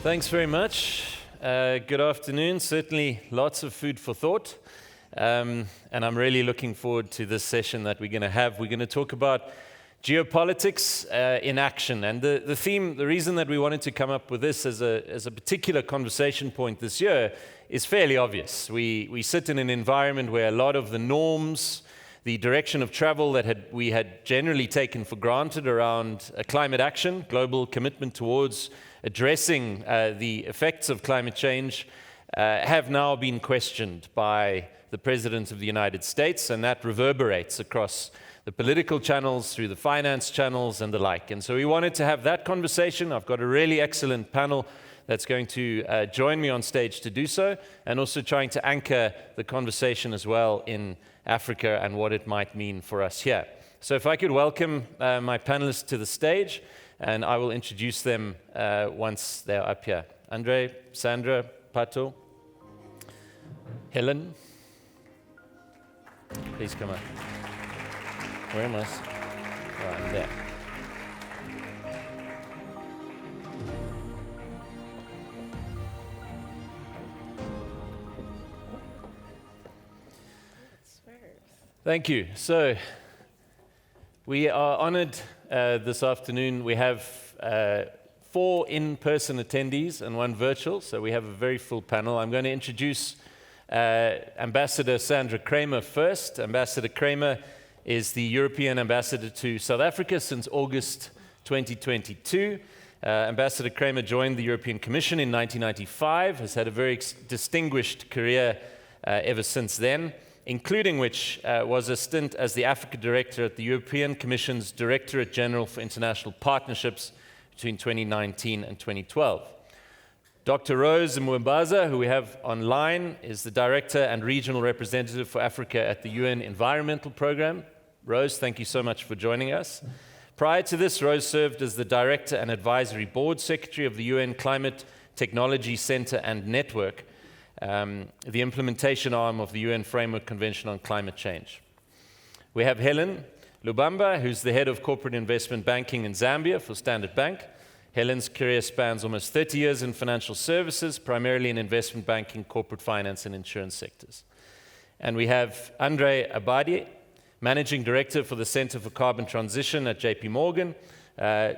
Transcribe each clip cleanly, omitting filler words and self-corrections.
Thanks very much. Good afternoon. Certainly lots of food for thought. And I'm really looking forward to this session that we're going to have. We're going to talk about geopolitics in action. And the theme, the reason that we wanted to come up with this as a particular conversation point this year is fairly obvious. We sit in an environment where a lot of the norms, the direction of travel that we had generally taken for granted around climate action, global commitment towards addressing the effects of climate change, have now been questioned by the President of the United States, and that reverberates across the political channels, through the finance channels, and the like. And so we wanted to have that conversation. I've got a really excellent panel that's going to join me on stage to do so, and also trying to anchor the conversation as well in Africa and what it might mean for us here. So if I could welcome my panelists to the stage, and I will introduce them once they're up here. Andre, Sandra, Pato, Helen. Please come up. Where am I? Oh, I'm there. Thank you. So we are honored this afternoon. We have 4 in-person attendees and 1 virtual, so we have a very full panel. I'm going to introduce Ambassador Sandra Kramer first. Ambassador Kramer is the European Ambassador to South Africa since August 2022. Ambassador Kramer joined the European Commission in 1995, has had a very distinguished career ever since then, including which was a stint as the Africa Director at the European Commission's Directorate General for International Partnerships between 2019 and 2012. Dr. Rose Mwebaza, who we have online, is the Director and Regional Representative for Africa at the UN Environmental Programme. Rose, thank you so much for joining us. Prior to this, Rose served as the Director and Advisory Board Secretary of the UN Climate Technology Center and Network, the implementation arm of the UN Framework Convention on Climate Change. We have Helen Lubamba, who's the head of corporate investment banking in Zambia for Standard Bank. Helen's career spans almost 30 years in financial services, primarily in investment banking, corporate finance, and insurance sectors. And we have Andre Abadie, managing director for the Center for Carbon Transition at JP Morgan.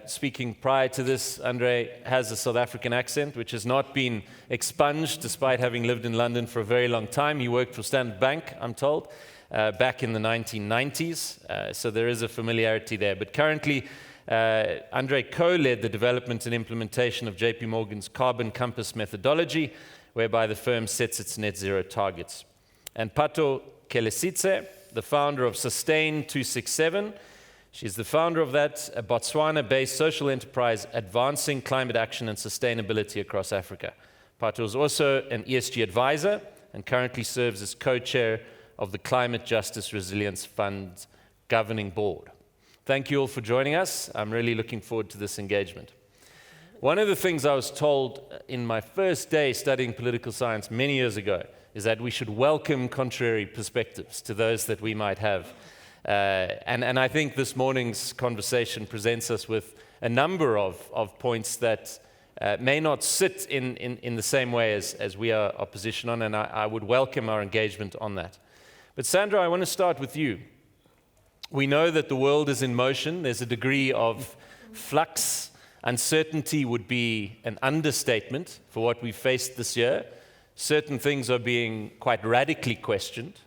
Speaking prior to this, Andre has a South African accent, which has not been expunged despite having lived in London for a very long time. He worked for Standard Bank, I'm told, back in the 1990s, so there is a familiarity there. But currently, Andre co-led the development and implementation of JP Morgan's Carbon Compass methodology, whereby the firm sets its net zero targets. And Pato Kelesitse, the founder of Sustain 267, she's the founder of that, a Botswana-based social enterprise advancing climate action and sustainability across Africa. Pato is also an ESG advisor and currently serves as co-chair of the Climate Justice Resilience Fund's governing board. Thank you all for joining us. I'm really looking forward to this engagement. One of the things I was told in my first day studying political science many years ago is that we should welcome contrary perspectives to those that we might have. And I think this morning's conversation presents us with a number of points that may not sit in the same way as we are opposition on, and I would welcome our engagement on that. But Sandra, I want to start with you. We know that the world is in motion. There's a degree of flux. Uncertainty would be an understatement for what we've faced this year. Certain things are being quite radically questioned.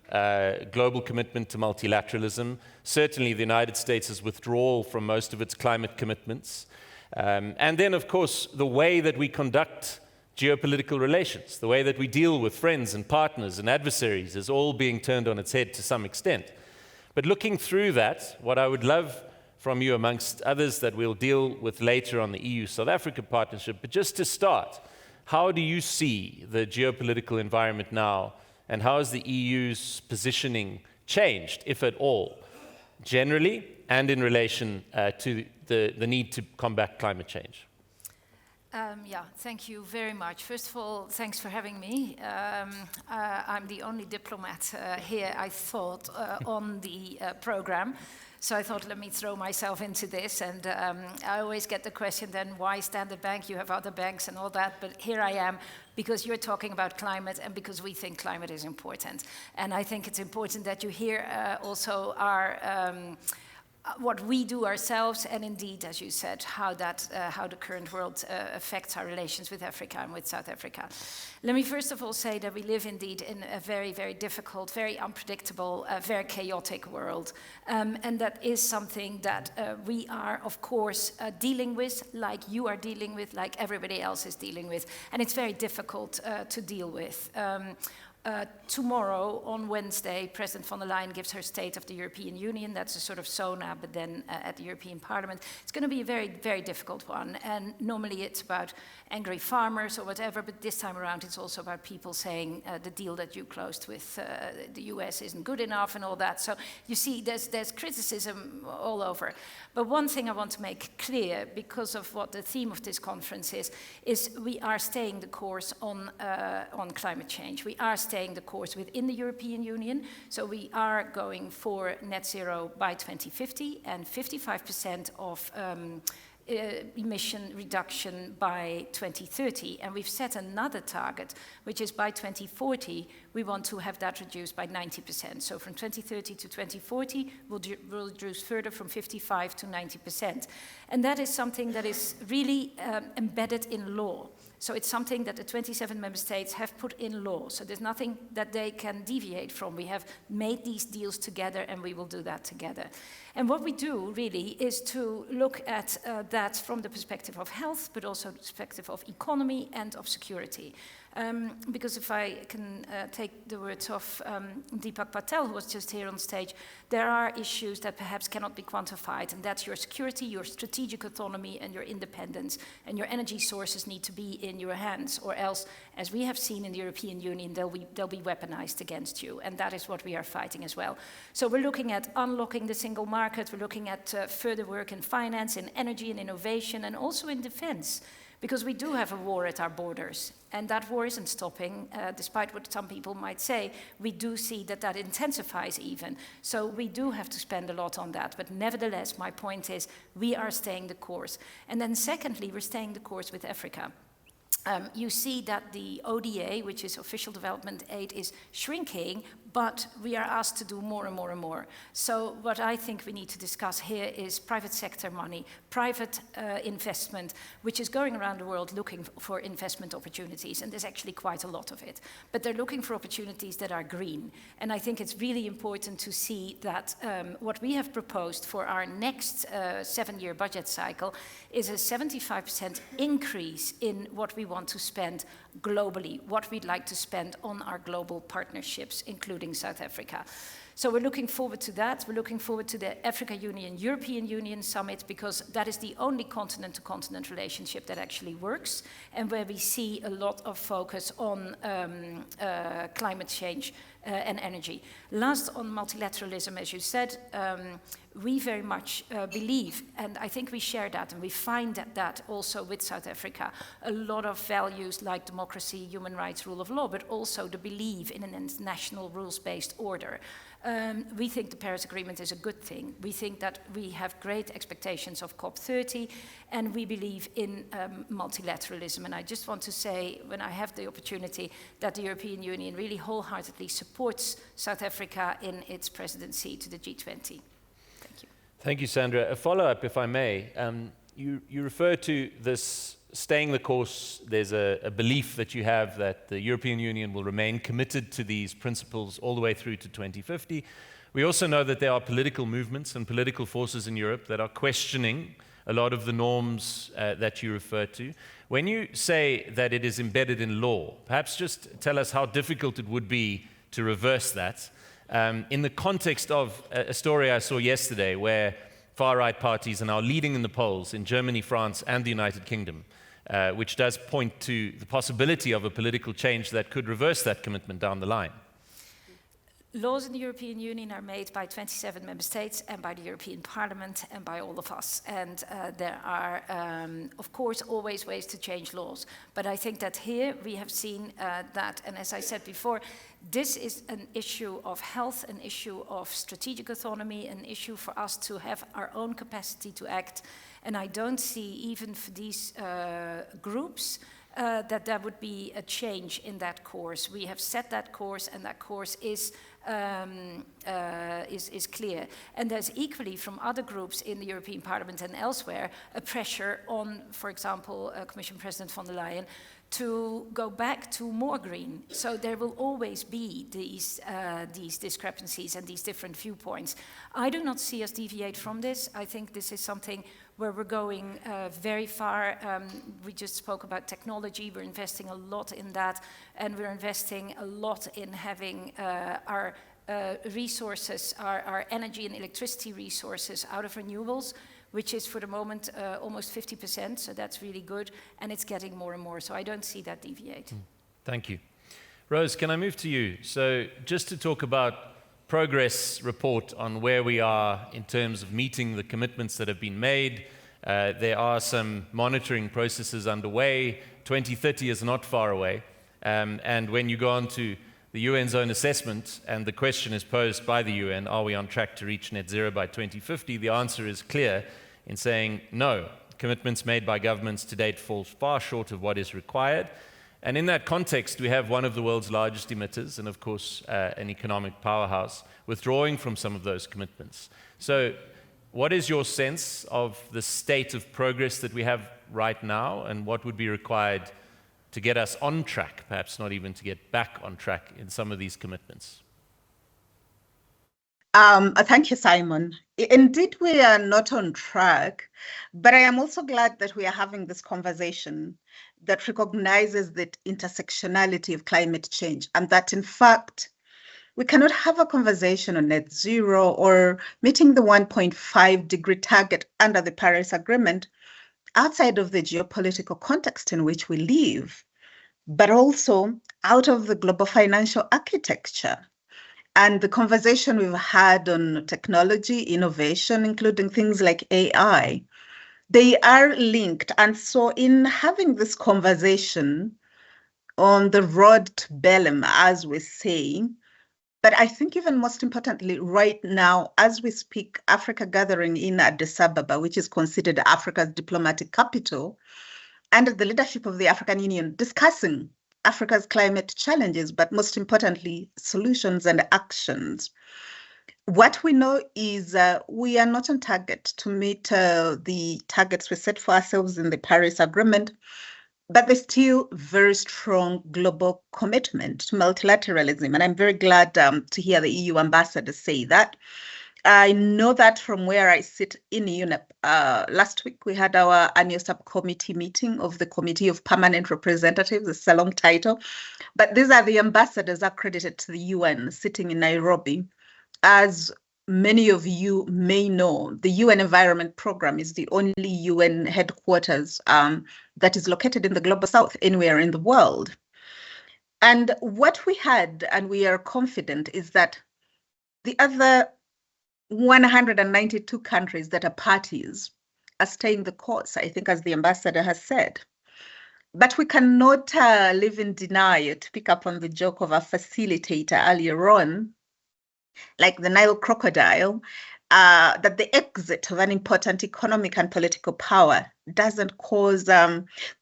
Global commitment to multilateralism, certainly the United States' withdrawal from most of its climate commitments. And then, of course, the way that we conduct geopolitical relations, the way that we deal with friends and partners and adversaries is all being turned on its head to some extent. But looking through that, what I would love from you, amongst others that we'll deal with later on the EU-South Africa partnership, but just to start, how do you see the geopolitical environment now, and how has the EU's positioning changed, if at all, generally and in relation to the need to combat climate change? Thank you very much. First of all, thanks for having me. I'm the only diplomat here, I thought, on the program. So I thought, let me throw myself into this. And I always get the question then, why Standard Bank? You have other banks and all that. But here I am, because you're talking about climate and because we think climate is important. And I think it's important that you hear also our what we do ourselves, and indeed, as you said, how the current world affects our relations with Africa and with South Africa. Let me first of all say that we live indeed in a very, very difficult, very unpredictable, very chaotic world. And that is something that we are, of course, dealing with, like you are dealing with, like everybody else is dealing with. And it's very difficult to deal with. Tomorrow, on Wednesday, President von der Leyen gives her State of the European Union. That's a sort of SONA, but then at the European Parliament. It's going to be a very, very difficult one. And normally it's about angry farmers or whatever, but this time around it's also about people saying the deal that you closed with the US isn't good enough and all that. So you see, there's criticism all over. But one thing I want to make clear, because of what the theme of this conference is we are staying the course on climate change. We are staying the course within the European Union. So we are going for net zero by 2050 and 55% of emission reduction by 2030. And we've set another target, which is by 2040, we want to have that reduced by 90%. So from 2030 to 2040, we'll reduce further from 55 to 90%. And that is something that is really embedded in law. So it's something that the 27 member states have put in law. So there's nothing that they can deviate from. We have made these deals together and we will do that together. And what we do really is to look at that from the perspective of health, but also the perspective of economy and of security. Because if I can take the words of Deepak Patel, who was just here on stage, there are issues that perhaps cannot be quantified, and that's your security, your strategic autonomy, and your independence, and your energy sources need to be in your hands, or else, as we have seen in the European Union, they'll be weaponized against you, and that is what we are fighting as well. So we're looking at unlocking the single market, we're looking at further work in finance, in energy and innovation, and also in defense. Because we do have a war at our borders, and that war isn't stopping, despite what some people might say. We do see that that intensifies even. So we do have to spend a lot on that, but nevertheless, my point is, we are staying the course. And then secondly, we're staying the course with Africa. You see that the ODA, which is Official Development Aid, is shrinking, but we are asked to do more and more and more. So what I think we need to discuss here is private sector money, private investment, which is going around the world looking for investment opportunities, and there's actually quite a lot of it. But they're looking for opportunities that are green. And I think it's really important to see that what we have proposed for our next 7-year budget cycle is a 75% increase in what we want to spend globally, what we'd like to spend on our global partnerships, including South Africa. So we're looking forward to that. We're looking forward to the Africa Union, European Union Summit, because that is the only continent-to-continent relationship that actually works, and where we see a lot of focus on climate change and energy. Last, on multilateralism, as you said, we very much believe, and I think we share that, and we find that also with South Africa, a lot of values like democracy, human rights, rule of law, but also the belief in an international rules-based order. We think the Paris Agreement is a good thing. We think that we have great expectations of COP30, and we believe in multilateralism. And I just want to say, when I have the opportunity, that the European Union really wholeheartedly supports South Africa in its presidency to the G20. Thank you. Thank you, Sandra. A follow-up, if I may. You refer to this staying the course. There's a belief that you have that the European Union will remain committed to these principles all the way through to 2050. We also know that there are political movements and political forces in Europe that are questioning a lot of the norms that you refer to. When you say that it is embedded in law, perhaps just tell us how difficult it would be to reverse that. In the context of a story I saw yesterday where far-right parties are now leading in the polls in Germany, France, and the United Kingdom, which does point to the possibility of a political change that could reverse that commitment down the line. laws in the European Union are made by 27 member states and by the European Parliament and by all of us. And there are, of course, always ways to change laws. But I think that here we have seen that, and as I said before, this is an issue of health, an issue of strategic autonomy, an issue for us to have our own capacity to act. And I don't see, even for these groups, that there would be a change in that course. We have set that course, and that course is clear. And there's equally from other groups in the European Parliament and elsewhere a pressure on, for example, Commission President von der Leyen to go back to more green. So there will always be these discrepancies and these different viewpoints. I do not see us deviate from this. I think this is something where we're going very far. We just spoke about technology. We're investing a lot in that, and we're investing a lot in having our resources, our energy and electricity resources out of renewables, which is for the moment almost 50%, so that's really good, and it's getting more and more, so I don't see that deviate. Thank you. Rose, can I move to you? So just to talk about progress report on where we are in terms of meeting the commitments that have been made. There are some monitoring processes underway. 2030 is not far away. And when you go on to the UN's own assessment, and the question is posed by the UN, are we on track to reach net zero by 2050? The answer is clear in saying no. Commitments made by governments to date fall far short of what is required. And in that context, we have one of the world's largest emitters, and of course, an economic powerhouse, withdrawing from some of those commitments. So what is your sense of the state of progress that we have right now, and what would be required to get us on track, perhaps not even to get back on track in some of these commitments? Thank you, Simon. Indeed, we are not on track, but I am also glad that we are having this conversation that recognizes the intersectionality of climate change, and that, in fact, we cannot have a conversation on net zero or meeting the 1.5-degree target under the Paris Agreement outside of the geopolitical context in which we live, but also out of the global financial architecture. And the conversation we've had on technology, innovation, including things like AI, they are linked. And so in having this conversation on the road to Belém, as we say, but I think even most importantly, right now, as we speak, Africa gathering in Addis Ababa, which is considered Africa's diplomatic capital, under the leadership of the African Union, discussing Africa's climate challenges, but most importantly, solutions and actions. What we know is we are not on target to meet the targets we set for ourselves in the Paris Agreement, but there's still very strong global commitment to multilateralism. And I'm very glad to hear the EU ambassador say that. I know that from where I sit in UNEP. Last week, we had our annual subcommittee meeting of the Committee of Permanent Representatives. It's a long title, but these are the ambassadors accredited to the UN sitting in Nairobi. As many of you may know, the UN Environment Programme is the only UN headquarters that is located in the Global South anywhere in the world. And what we had, and we are confident, is that the other 192 countries that are parties are staying the course, I think, as the ambassador has said. But we cannot live in denial, to pick up on the joke of a facilitator earlier on, like the Nile crocodile, that the exit of an important economic and political power doesn't cause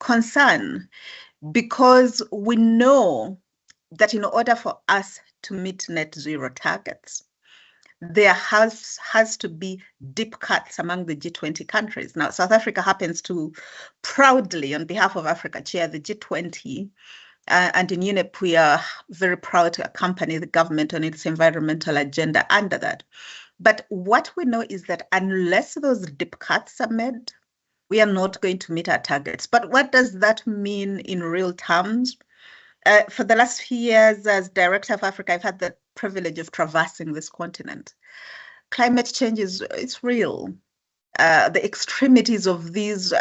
concern, because we know that in order for us to meet net zero targets, there has to be deep cuts among the G20 countries. Now, South Africa happens to proudly, on behalf of Africa, chair the G20. And in UNEP, we are very proud to accompany the government on its environmental agenda under that. But what we know is that unless those deep cuts are made, we are not going to meet our targets. But what does that mean in real terms? For the last few years, as Director of Africa, I've had the privilege of traversing this continent. Climate change is real. The extremities of these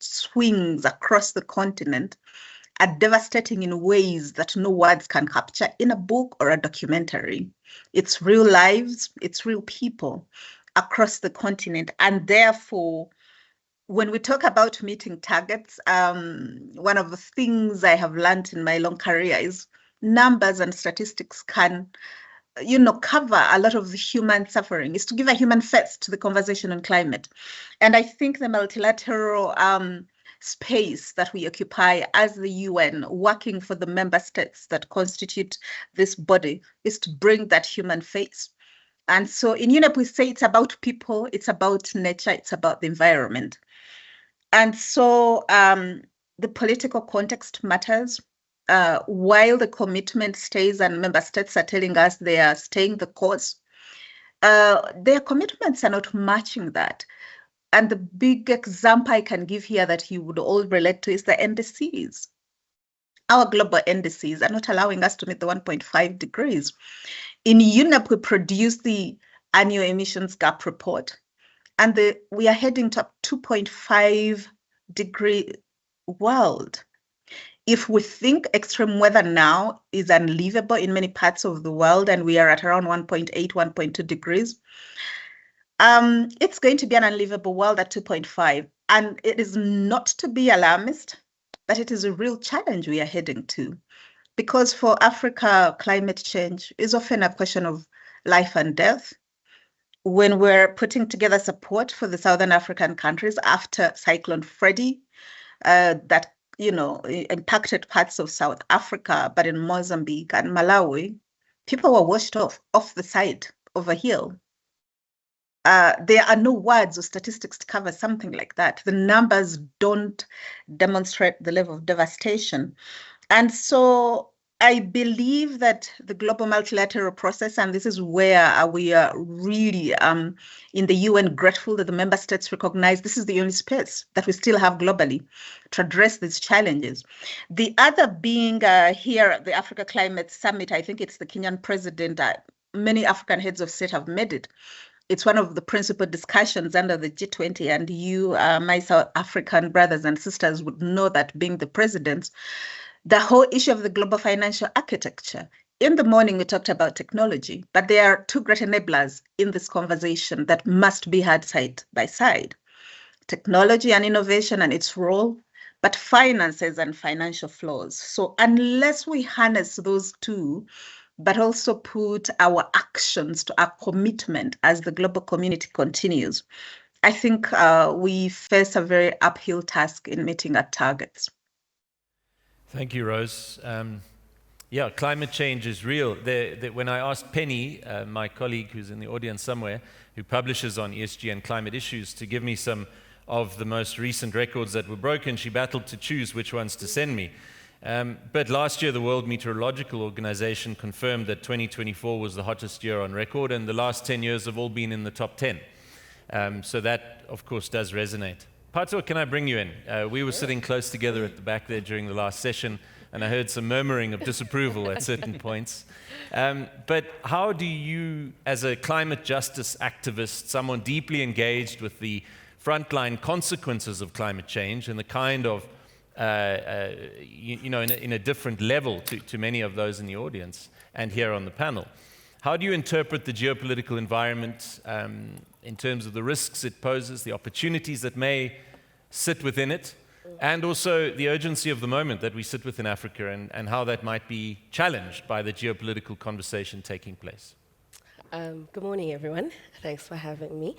swings across the continent are devastating in ways that no words can capture in a book or a documentary. It's real lives, it's real people across the continent. And therefore, when we talk about meeting targets, one of the things I have learned in my long career is numbers and statistics can cover a lot of the human suffering, is to give a human face to the conversation on climate. And I think the multilateral space that we occupy as the UN, working for the member states that constitute this body, is to bring that human face. And so in UNEP, we say it's about people, it's about nature, it's about the environment. And so the political context matters. While the commitment stays and member states are telling us they are staying the course, their commitments are not matching that. And the big example I can give here that you would all relate to is the NDCs. Our global NDCs are not allowing us to meet the 1.5 degrees. In UNEP, we produce the annual emissions gap report, and we are heading to a 2.5 degree world. If we think extreme weather now is unlivable in many parts of the world, and we are at around 1.8, 1.2 degrees, it's going to be an unlivable world at 2.5. And it is not to be alarmist, but it is a real challenge we are heading to. Because for Africa, climate change is often a question of life and death. When we're putting together support for the Southern African countries after Cyclone Freddy, that impacted parts of South Africa, but in Mozambique and Malawi, people were washed off the side of a hill. There are no words or statistics to cover something like that. The numbers don't demonstrate the level of devastation. And so I believe that the global multilateral process, and this is where we are really in the UN grateful that the member states recognize this is the only space that we still have globally to address these challenges. The other being here at the Africa Climate Summit, I think it's the Kenyan president, many African heads of state have made it. It's one of the principal discussions under the G20, and you, my South African brothers and sisters, would know that being the presidents, the whole issue of the global financial architecture. In the morning, we talked about technology, but there are two great enablers in this conversation that must be had side by side. Technology and innovation and its role, but finances and financial flows. So unless we harness those two, but also put our actions to our commitment as the global community continues, I think we face a very uphill task in meeting our targets. Thank you, Rose. Yeah, climate change is real. When I asked Penny, my colleague who's in the audience somewhere, who publishes on ESG and climate issues, to give me some of the most recent records that were broken, she battled to choose which ones to send me. But last year, the World Meteorological Organization confirmed that 2024 was the hottest year on record, and the last 10 years have all been in the top 10. So that, of course, does resonate. Pato, can I bring you in? We were sitting close together at the back there during the last session, and I heard some murmuring of disapproval at certain points. But how do you, as a climate justice activist, someone deeply engaged with the frontline consequences of climate change and the kind of in a different level to many of those in the audience and here on the panel. How do you interpret the geopolitical environment in terms of the risks it poses, the opportunities that may sit within it, and also the urgency of the moment that we sit with in Africa and how that might be challenged by the geopolitical conversation taking place? Good morning, everyone. Thanks for having me.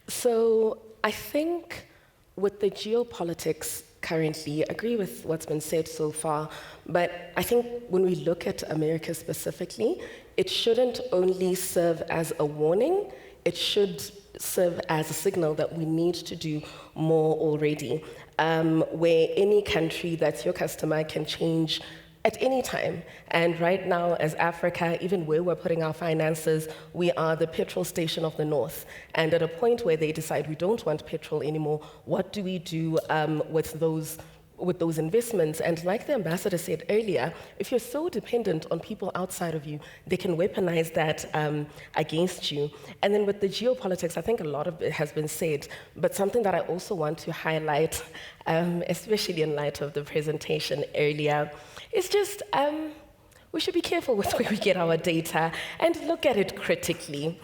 So I think with the geopolitics currently, I agree with what's been said so far, but I think when we look at America specifically, it shouldn't only serve as a warning, it should serve as a signal that we need to do more already, where any country that's your customer can change at any time. And right now, as Africa, even where we're putting our finances, we are the petrol station of the North. And at a point where they decide we don't want petrol anymore, what do we do with those with those investments. And like the ambassador said earlier, if you're so dependent on people outside of you, they can weaponize that against you. And then with the geopolitics, I think a lot of it has been said, but something that I also want to highlight, especially in light of the presentation earlier, is just we should be careful with where we get our data and look at it critically.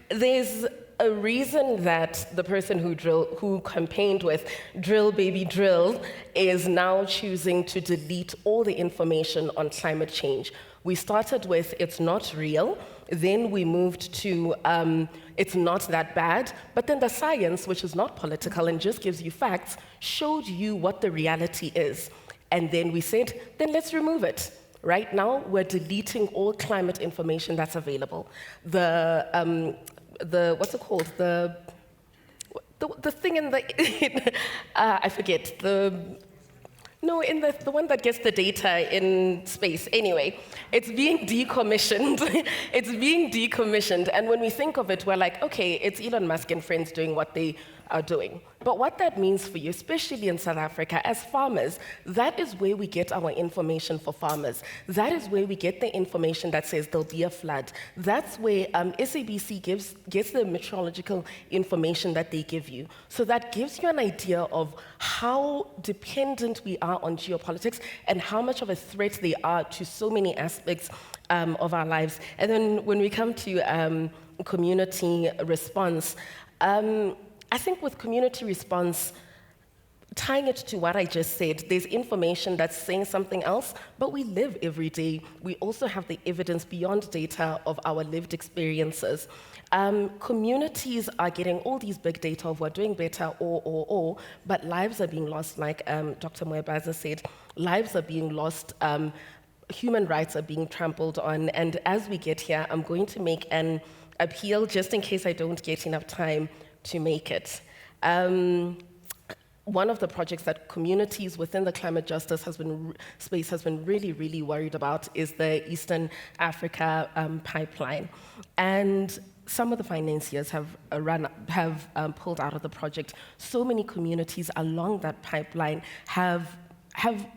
There's a reason that the person who campaigned with drill baby drill is now choosing to delete all the information on climate change. We started with it's not real, then we moved to it's not that bad, but then the science, which is not political and just gives you facts, showed you what the reality is. And then we said, then let's remove it. Right now, we're deleting all climate information that's available. What's it called? The thing in the, I forget, the one that gets the data in space. Anyway, it's being decommissioned. It's being decommissioned. And when we think of it, we're like, okay, it's Elon Musk and friends doing what they are doing. But what that means for you, especially in South Africa, as farmers, that is where we get our information for farmers. That is where we get the information that says there'll be a flood. That's where SABC gets the meteorological information that they give you. So that gives you an idea of how dependent we are on geopolitics and how much of a threat they are to so many aspects of our lives. And then when we come to community response, I think with community response, tying it to what I just said, there's information that's saying something else, but we live every day. We also have the evidence beyond data of our lived experiences. Communities are getting all these big data of we're doing better or, but lives are being lost, like Dr. Mwebaza said, lives are being lost, human rights are being trampled on, and as we get here, I'm going to make an appeal, just in case I don't get enough time to make it. One of the projects that communities within the climate justice space has been really, really worried about is the Eastern Africa pipeline. And some of the financiers have pulled out of the project. So many communities along that pipeline have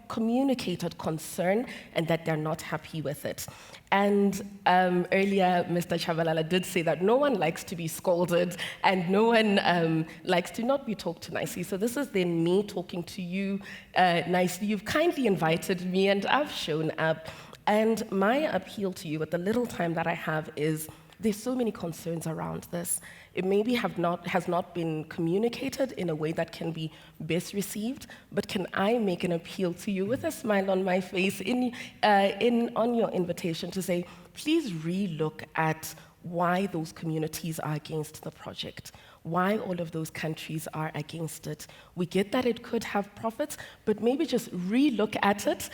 communicated concern and that they're not happy with it. And earlier, Mr. Chabalala did say that no one likes to be scolded and no one likes to not be talked to nicely. So this is then me talking to you nicely. You've kindly invited me and I've shown up. And my appeal to you with the little time that I have is there's so many concerns around this. It maybe has not been communicated in a way that can be best received, but can I make an appeal to you with a smile on my face on your invitation to say, please re-look at why those communities are against the project, why all of those countries are against it. We get that it could have profits, but maybe just re-look at it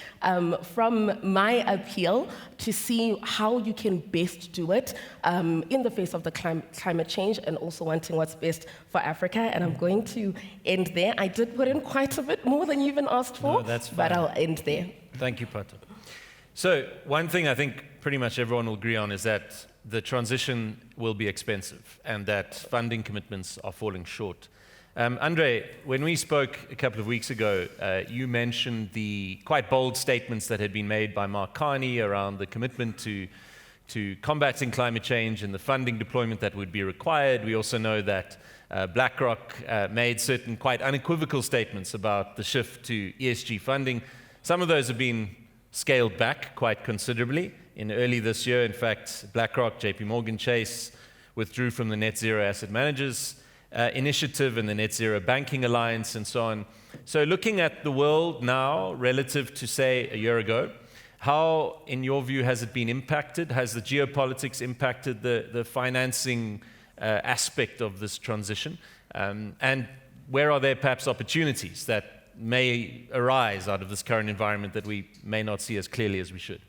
from my appeal to see how you can best do it in the face of the climate change and also wanting what's best for Africa. And I'm going to end there. I did put in quite a bit more than you even asked for, but I'll end there. Thank you, Pato. So one thing I think pretty much everyone will agree on is that the transition will be expensive and that funding commitments are falling short. Andre, when we spoke a couple of weeks ago, you mentioned the quite bold statements that had been made by Mark Carney around the commitment to combating climate change and the funding deployment that would be required. We also know that BlackRock made certain quite unequivocal statements about the shift to ESG funding. Some of those have been scaled back quite considerably. In early this year, in fact, BlackRock, JP Morgan Chase withdrew from the Net Zero Asset Managers Initiative and the Net Zero Banking Alliance and so on. So looking at the world now relative to, say, a year ago, how, in your view, has it been impacted? Has the geopolitics impacted the financing aspect of this transition? And where are there perhaps opportunities that may arise out of this current environment that we may not see as clearly as we should?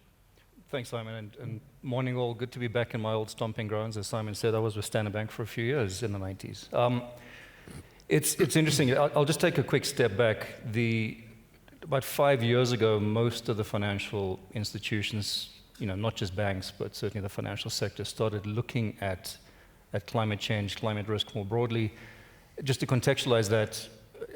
Thanks, Simon, and morning all. Good to be back in my old stomping grounds. As Simon said, I was with Standard Bank for a few years in the 90s. It's interesting. I'll just take a quick step back. About 5 years ago, most of the financial institutions, not just banks, but certainly the financial sector, started looking at climate change, climate risk more broadly, just to contextualize that,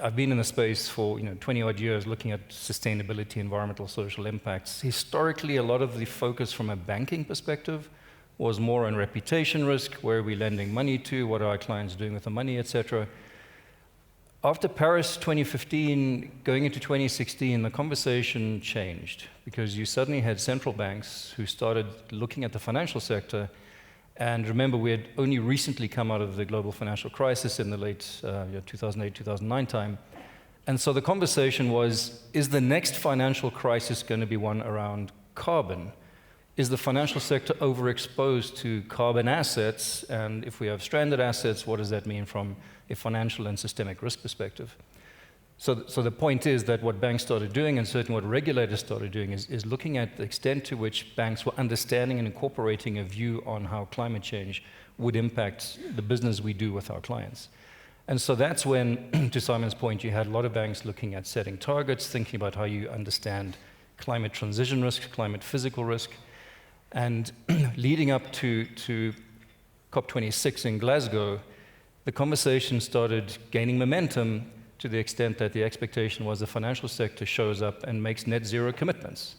I've been in the space for 20-odd years looking at sustainability, environmental, social impacts. Historically, a lot of the focus from a banking perspective was more on reputation risk, where are we lending money to, what are our clients doing with the money, etc. After Paris 2015, going into 2016, the conversation changed because you suddenly had central banks who started looking at the financial sector. And remember, we had only recently come out of the global financial crisis in the late 2008, 2009 time. And so the conversation was, is the next financial crisis going to be one around carbon? Is the financial sector overexposed to carbon assets? And if we have stranded assets, what does that mean from a financial and systemic risk perspective? So the point is that what banks started doing, and certainly what regulators started doing, is looking at the extent to which banks were understanding and incorporating a view on how climate change would impact the business we do with our clients. And so that's when, to Simon's point, you had a lot of banks looking at setting targets, thinking about how you understand climate transition risk, climate physical risk. And leading up to COP26 in Glasgow, the conversation started gaining momentum to the extent that the expectation was the financial sector shows up and makes net zero commitments.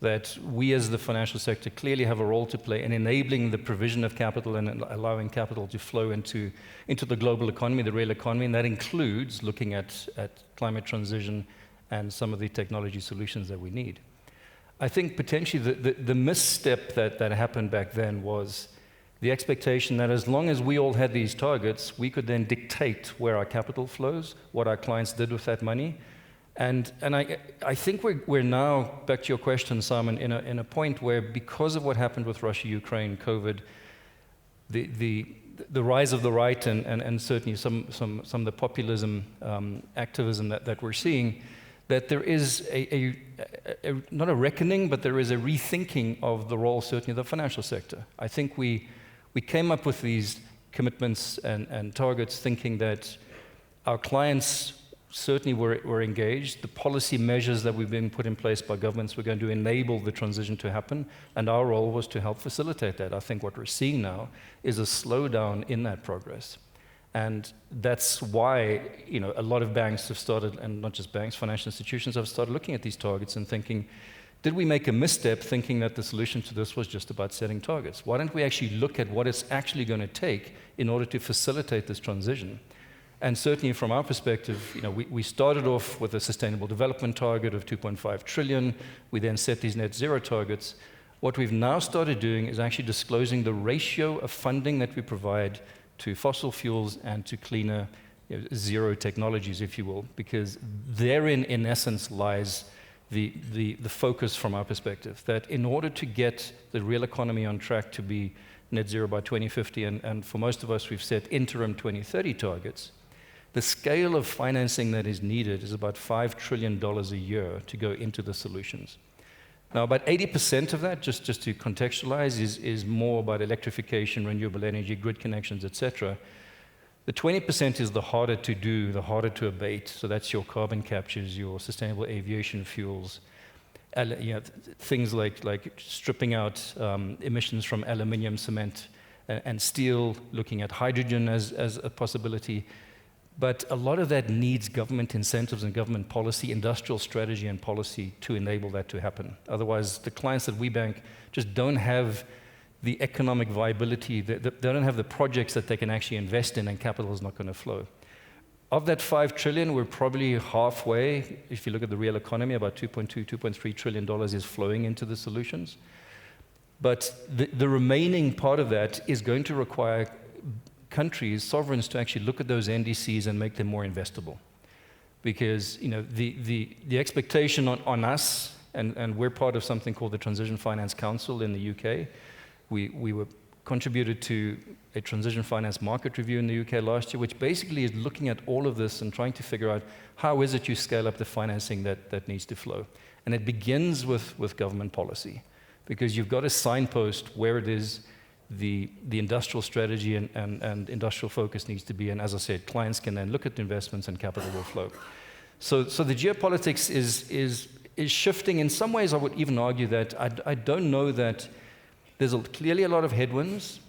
That we as the financial sector clearly have a role to play in enabling the provision of capital and allowing capital to flow into the global economy, the real economy, and that includes looking at climate transition and some of the technology solutions that we need. I think potentially the misstep that happened back then was the expectation that as long as we all had these targets, we could then dictate where our capital flows, what our clients did with that money. And I think we're now, back to your question, Simon, in a point where, because of what happened with Russia, Ukraine, COVID, the rise of the right and certainly some of the populism, activism that we're seeing, that there is not a reckoning, but there is a rethinking of the role, certainly, of the financial sector. I think we came up with these commitments and targets thinking that our clients certainly were engaged. The policy measures that we've been put in place by governments were going to enable the transition to happen, and our role was to help facilitate that. I think what we're seeing now is a slowdown in that progress. And that's why a lot of banks have started, and not just banks, financial institutions have started looking at these targets and thinking, did we make a misstep thinking that the solution to this was just about setting targets? Why don't we actually look at what it's actually going to take in order to facilitate this transition? And certainly from our perspective, we started off with a sustainable development target of 2.5 trillion. We then set these net zero targets. What we've now started doing is actually disclosing the ratio of funding that we provide to fossil fuels and to cleaner zero technologies, if you will, because therein, in essence, lies the focus from our perspective, that in order to get the real economy on track to be net zero by 2050, and for most of us, we've set interim 2030 targets, the scale of financing that is needed is about $5 trillion a year to go into the solutions. Now, about 80% of that, just to contextualize, is more about electrification, renewable energy, grid connections, etc. The 20% is the harder to do, the harder to abate. So that's your carbon captures, your sustainable aviation fuels, things like stripping out emissions from aluminium, cement, and steel, looking at hydrogen as a possibility. But a lot of that needs government incentives and government policy, industrial strategy and policy to enable that to happen. Otherwise, the clients that we bank just don't have the economic viability, they don't have the projects that they can actually invest in, and capital is not going to flow. Of that $5 trillion, we're probably halfway. If you look at the real economy, about $2.2, $2.3 trillion is flowing into the solutions. But the remaining part of that is going to require countries, sovereigns, to actually look at those NDCs and make them more investable. Because the expectation on us, and we're part of something called the Transition Finance Council in the UK. We were contributed to a transition finance market review in the UK last year, which basically is looking at all of this and trying to figure out how is it you scale up the financing that needs to flow. And it begins with government policy, because you've got to signpost where it is the industrial strategy and industrial focus needs to be. And as I said, clients can then look at the investments and capital will flow. So the geopolitics is shifting. In some ways, I would even argue that I don't know that there's clearly a lot of headwinds.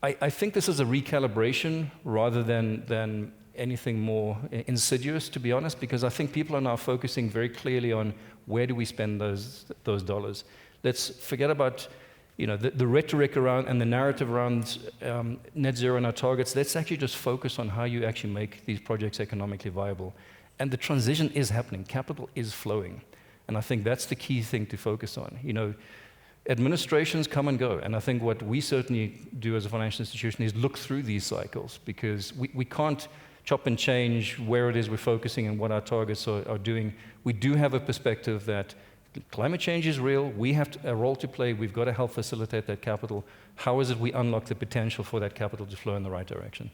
I think this is a recalibration rather than anything more insidious, to be honest, because I think people are now focusing very clearly on where do we spend those dollars. Let's forget about the rhetoric around and the narrative around net zero and our targets. Let's actually just focus on how you actually make these projects economically viable. And the transition is happening. Capital is flowing. And I think that's the key thing to focus on. Administrations come and go, and I think what we certainly do as a financial institution is look through these cycles, because we can't chop and change where it is we're focusing and what our targets are doing. We do have a perspective that climate change is real, we have a role to play, we've got to help facilitate that capital. How is it we unlock the potential for that capital to flow in the right direction?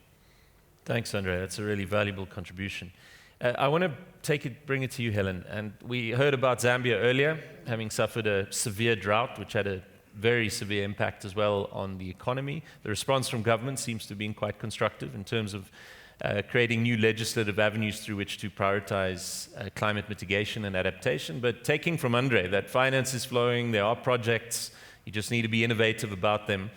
Thanks, Sandra. That's a really valuable contribution. I want to bring it to you, Helen. And we heard about Zambia earlier, having suffered a severe drought, which had a very severe impact as well on the economy. The response from government seems to have been quite constructive in terms of creating new legislative avenues through which to prioritize climate mitigation and adaptation. But taking from Andre that finance is flowing, there are projects, you just need to be innovative about them.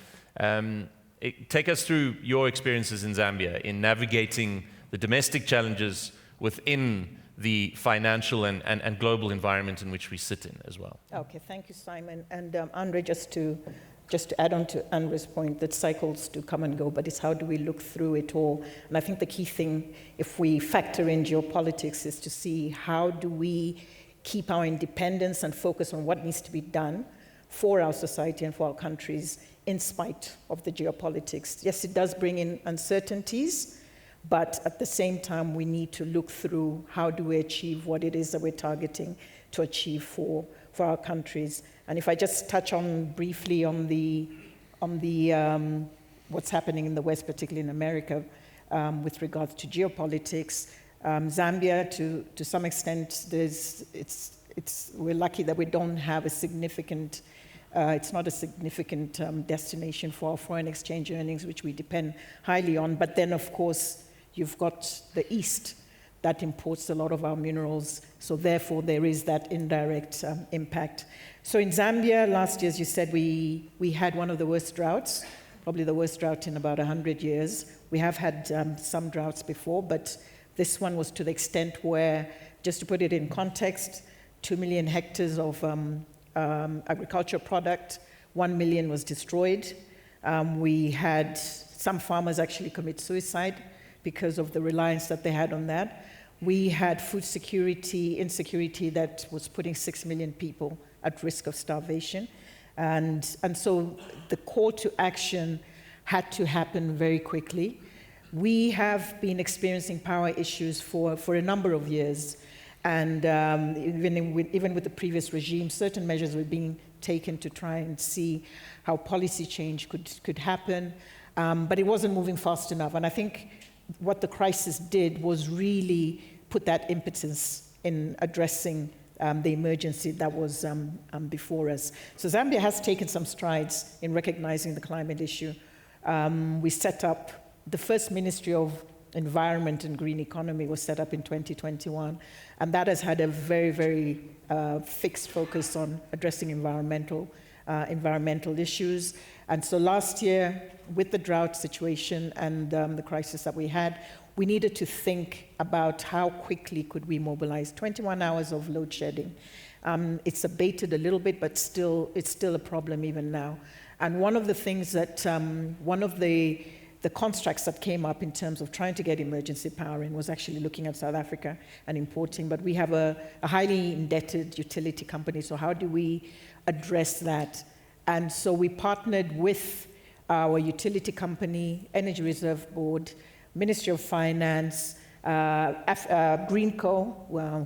Take us through your experiences in Zambia in navigating the domestic challenges within the financial and global environment in which we sit in as well. Okay, thank you, Simon. And Andre, just to add on to Andre's point, that cycles do come and go, but it's how do we look through it all? And I think the key thing, if we factor in geopolitics, is to see how do we keep our independence and focus on what needs to be done for our society and for our countries in spite of the geopolitics. Yes, it does bring in uncertainties, but at the same time, we need to look through how do we achieve what it is that we're targeting to achieve for our countries. And if I just touch on briefly on the what's happening in the West, particularly in America, with regards to geopolitics, Zambia, to some extent, we're lucky that we don't have a significant. It's not a significant destination for our foreign exchange earnings, which we depend highly on. But then, of course, you've got the East that imports a lot of our minerals. So therefore, there is that indirect impact. So in Zambia, last year, as you said, we had one of the worst droughts, probably the worst drought in about 100 years. We have had some droughts before, but this one was to the extent where, just to put it in context, 2 million hectares of agricultural product, 1 million was destroyed. We had some farmers actually commit suicide because of the reliance that they had on that. We had food security, insecurity that was putting 6 million people at risk of starvation. And so the call to action had to happen very quickly. We have been experiencing power issues for a number of years. And even with the previous regime, certain measures were being taken to try and see how policy change could happen. But it wasn't moving fast enough. And I think what the crisis did was really put that impetus in addressing the emergency that was before us. So Zambia has taken some strides in recognizing the climate issue. We set up the first Ministry of Environment and Green Economy was set up in 2021, and that has had a very, very fixed focus on addressing environmental issues. And so last year, with the drought situation and the crisis that we had, we needed to think about how quickly could we mobilize. 21 hours of load shedding. It's abated a little bit, but it's still a problem even now. And one of the things that, one of the constructs that came up in terms of trying to get emergency power in was actually looking at South Africa and importing, but we have a highly indebted utility company, so how do we address that? And so we partnered with our utility company, Energy Reserve Board, Ministry of Finance, Greenco,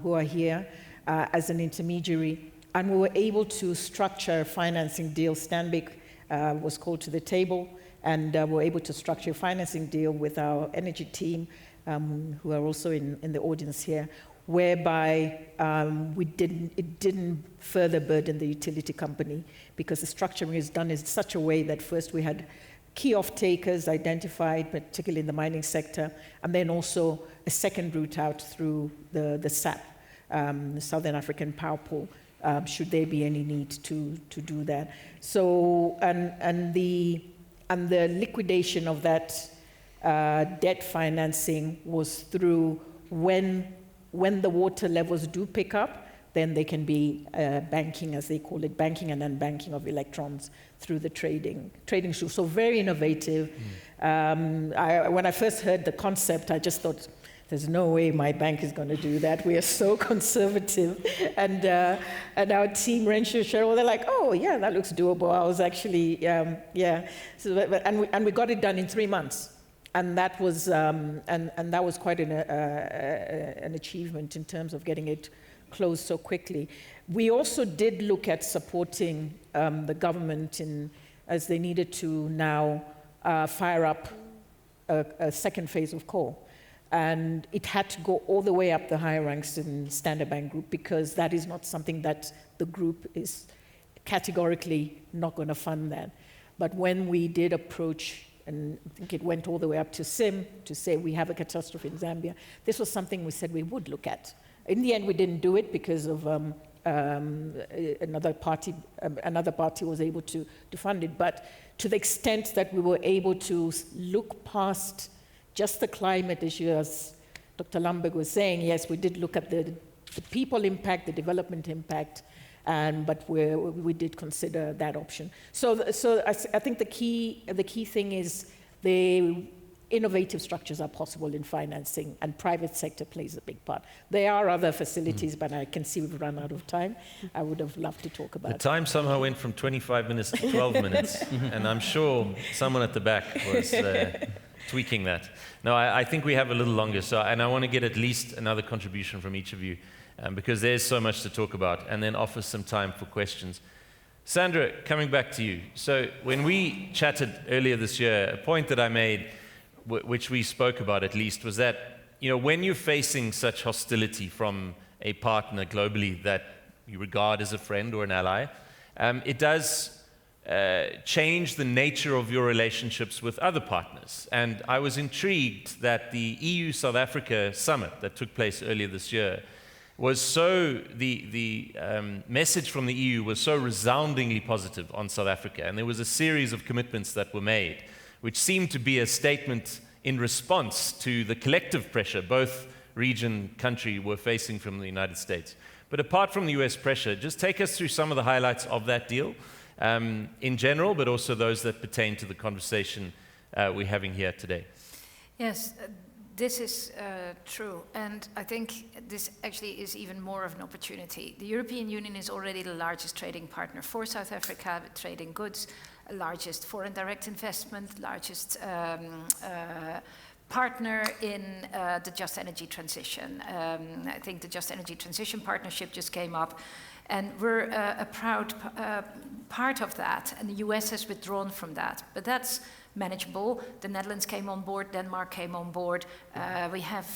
who are here as an intermediary, and we were able to structure a financing deal. Stanbic was called to the table, and we're able to structure a financing deal with our energy team, who are also in the audience here, whereby it didn't further burden the utility company, because the structuring is done in such a way that first we had key off-takers identified, particularly in the mining sector, and then also a second route out through the SAP, the Southern African Power Pool, should there be any need to do that. So, and the and the liquidation of that debt financing was through when the water levels do pick up, then there can be banking, as they call it, banking and unbanking of electrons through the trading shoe. So very innovative. When I first heard the concept, I just thought, there's no way my bank is going to do that. We are so conservative. And our team, Renshaw, Cheryl, they're like, oh, yeah, that looks doable. I was actually, yeah. So, and we got it done in 3 months. And that was, and that was quite an achievement in terms of getting it closed so quickly. We also did look at supporting the government as they needed to now fire up a second phase of coal. And it had to go all the way up the higher ranks in Standard Bank Group, because that is not something that the group is categorically not going to fund that. But when we did approach, and I think it went all the way up to SIM to say we have a catastrophe in Zambia, this was something we said we would look at. In the end, we didn't do it because of another party was able to fund it. But to the extent that we were able to look past just the climate issue, as Dr. Lambert was saying, yes, we did look at the people impact, the development impact, but we did consider that option. So I think the key thing is the innovative structures are possible in financing, and private sector plays a big part. There are other facilities, but I can see we've run out of time. I would have loved to talk about it. The time somehow went from 25 minutes to 12 minutes, and I'm sure someone at the back was tweaking that. No, I think we have a little longer, and I want to get at least another contribution from each of you, because there's so much to talk about, and then offer some time for questions. Sandra, coming back to you. So when we chatted earlier this year, a point that I made, which we spoke about at least, was that, you know, when you're facing such hostility from a partner globally that you regard as a friend or an ally, it does change the nature of your relationships with other partners. And I was intrigued that the EU-South Africa summit that took place earlier this year was so, the message from the EU was so resoundingly positive on South Africa. And there was a series of commitments that were made, which seemed to be a statement in response to the collective pressure both region, country were facing from the United States. But apart from the US pressure, just take us through some of the highlights of that deal in general, but also those that pertain to the conversation we're having here today. Yes, this is true, and I think this actually is even more of an opportunity. The European Union is already the largest trading partner for South Africa, with trading goods, largest foreign direct investment, largest partner in the Just Energy Transition. I think the Just Energy Transition Partnership just came up, and we're a proud part of that, and the US has withdrawn from that, but that's manageable. The Netherlands came on board, Denmark came on board. We have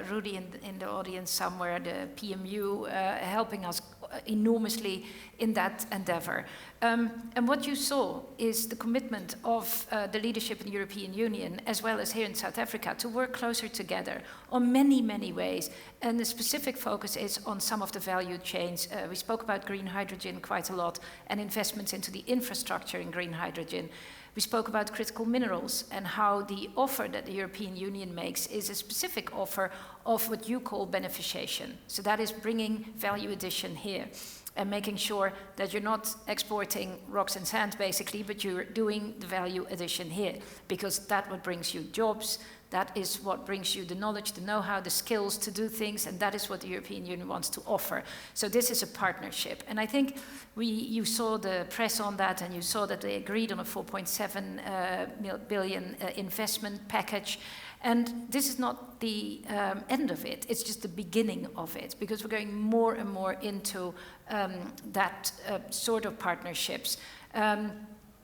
Rudy in the audience somewhere, the PMU, helping us enormously in that endeavor. And what you saw is the commitment of the leadership in the European Union, as well as here in South Africa, to work closer together on many, many ways. And the specific focus is on some of the value chains. We spoke about green hydrogen quite a lot, and investments into the infrastructure in green hydrogen. We spoke about critical minerals and how the offer that the European Union makes is a specific offer of what you call beneficiation. So that is bringing value addition here and making sure that you're not exporting rocks and sand basically, but you're doing the value addition here, because that's what brings you jobs. That is what brings you the knowledge, the know-how, the skills to do things, and that is what the European Union wants to offer. So this is a partnership. And I think you saw the press on that, and you saw that they agreed on a 4.7 billion investment package. And this is not the end of it, it's just the beginning of it, because we're going more and more into that sort of partnerships.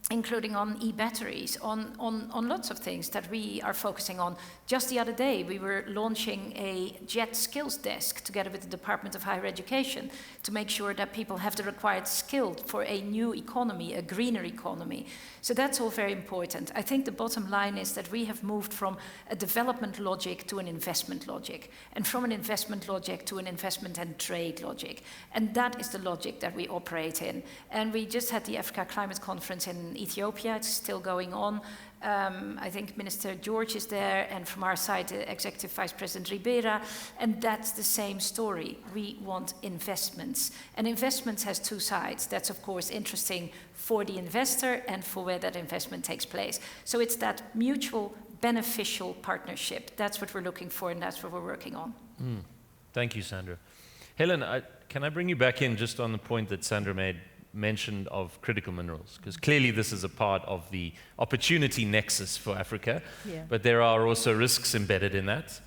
Including on e-batteries, on lots of things that we are focusing on. Just the other day, we were launching a JET skills desk together with the Department of Higher Education to make sure that people have the required skill for a new economy, a greener economy. So that's all very important. I think the bottom line is that we have moved from a development logic to an investment logic, and from an investment logic to an investment and trade logic. And that is the logic that we operate in. And we just had the Africa Climate Conference in Ethiopia. It's still going on. I think Minister George is there, and from our side, Executive Vice President Ribeira, and that's the same story. We want investments, and investments has two sides. That's of course interesting for the investor and for where that investment takes place. So it's that mutual beneficial partnership. That's what we're looking for, and that's what we're working on. Thank you, Sandra. Helen, can I bring you back in just on the point that Sandra mentioned of critical minerals? Because clearly this is a part of the opportunity nexus for Africa, but there are also risks embedded in that.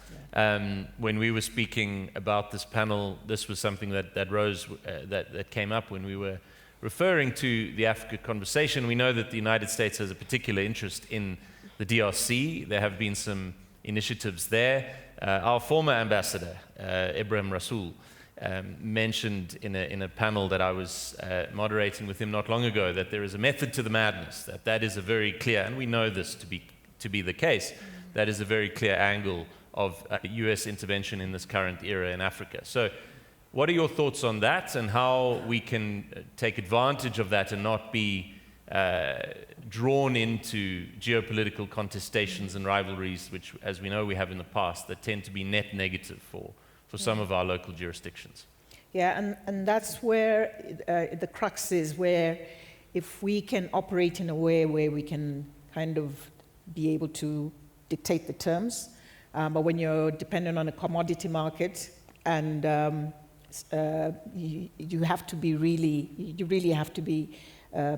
When we were speaking about this panel, this was something that rose, that came up when we were referring to the Africa conversation. We know that the United States has a particular interest in the DRC. There have been some initiatives there. Our former ambassador, Ibrahim Rasool, mentioned in a panel that I was moderating with him not long ago that there is a method to the madness, that is a very clear, and we know this to be the case, that is a very clear angle of US intervention in this current era in Africa. So what are your thoughts on that, and how we can take advantage of that and not be drawn into geopolitical contestations and rivalries, which, as we know, we have in the past, that tend to be net negative for some of our local jurisdictions? Yeah, and that's where the crux is, where if we can operate in a way where we can kind of be able to dictate the terms, but when you're dependent on a commodity market, and you have to be you really have to be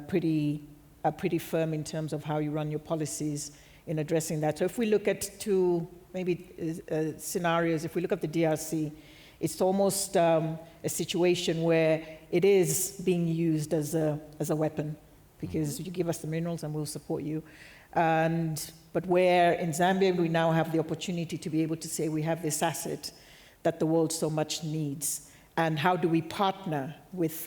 pretty firm in terms of how you run your policies in addressing that. So if we look at two scenarios, if we look at the DRC, it's almost a situation where it is being used as a weapon, because you give us the minerals and we'll support you. But where in Zambia we now have the opportunity to be able to say we have this asset that the world so much needs, and how do we partner with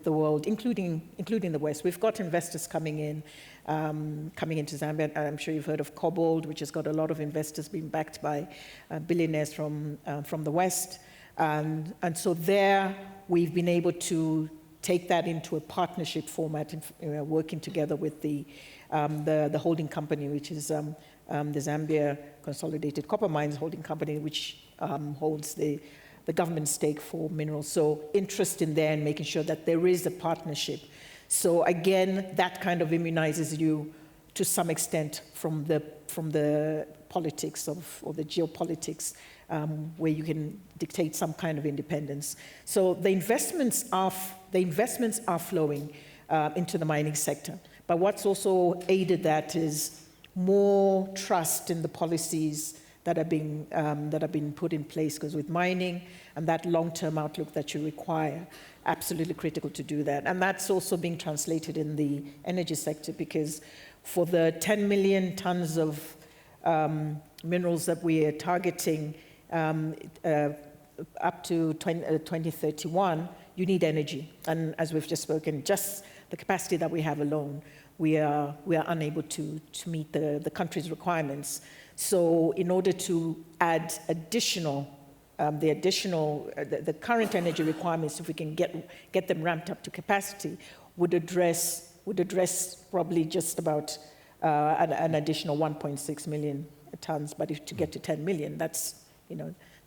the world, including the West. We've got investors coming into Zambia. I'm sure you've heard of Cobalt, which has got a lot of investors being backed by billionaires from the West. And so there we've been able to take that into a partnership format, working together with the holding company, which is the Zambia Consolidated Copper Mines Holding Company, which holds the government stake for minerals. So interest in there and making sure that there is a partnership. So again, that kind of immunizes you to some extent from the politics or the geopolitics, where you can dictate some kind of independence. So the investments are flowing into the mining sector. But what's also aided that is more trust in the policies that are being put in place, because with mining and that long-term outlook that you require, absolutely critical to do that. And that's also being translated in the energy sector, because for the 10 million tons of minerals that we are targeting up to 2031, you need energy. And as we've just spoken, just the capacity that we have alone, we are unable to meet the country's requirements. So in order to add the current energy requirements, if we can get them ramped up to capacity, would address probably just about an additional 1.6 million tons. But if to get to 10 million, that's,